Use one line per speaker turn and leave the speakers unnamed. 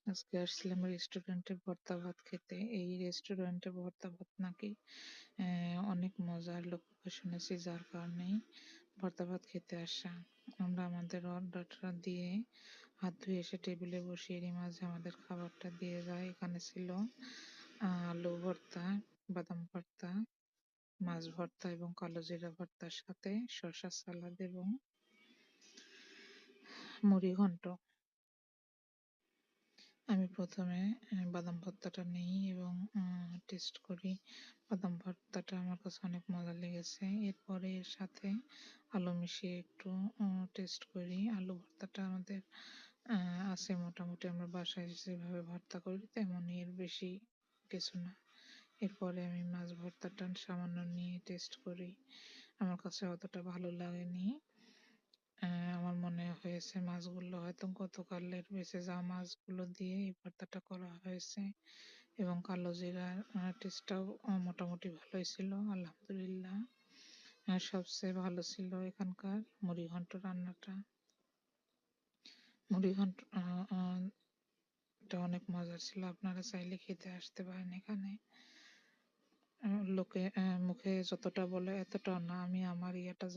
আজকে আসছিলাম রেস্টুরেন্টে ভর্তা ভাত খেতে। এই রেস্টুরেন্টে ভর্তা ভাত নাকি অনেক মজার লোক শুনেছি, যার কারণেই ভর্তা ভাত খেতে আসা। আমরা আমাদের অর্ডারটা দিয়ে হাত ধুয়ে এসে টেবিলে বসে এরই মাঝে আমাদের খাবারটা দিয়ে যায়। এখানে ছিল আলু ভর্তা, বাদাম ভর্তা, মাছ ভর্তা এবং কালো জিরা ভর্তার সাথে শসা সালাদ এবং মুড়ি ঘন্ট। আমি প্রথমে বাদাম ভর্তাটা নিই এবং টেস্ট করি। বাদাম ভর্তাটা আমার কাছে অনেক মজা লেগেছে। এরপরে এর সাথে আলু মিশিয়ে একটু টেস্ট করি। আলু ভর্তাটা আমাদের আছে মোটামুটি, আমরা বাসায় যেভাবে ভর্তা করি তেমনই, এর বেশি কিছু না। এরপরে আমি মাছ ভর্তাটা সামান্য নিয়ে টেস্ট করি। আমার কাছে অতটা ভালো লাগেনি। আমার মনে হয়েছে মাছগুলো হয়তো গতকালের বেঁচে যাওয়া মাছগুলো দিয়ে এই ভর্তাটা করা হয়েছে, এবং কালো জিরার টেস্টটাও মোটামুটি ভালোই ছিল, আলহামদুলিল্লাহ। সবচেয়ে ভালো ছিল এখানকার মুড়িঘন্ট রান্নাটা। মুড়িঘন্ট টা অনেক মজার ছিল, আপনারা চাইলে খেতে আসতে পারেন এখানে। লোকে মুখে যতটা বলে এতটা না, আমি আমার ইয়েটা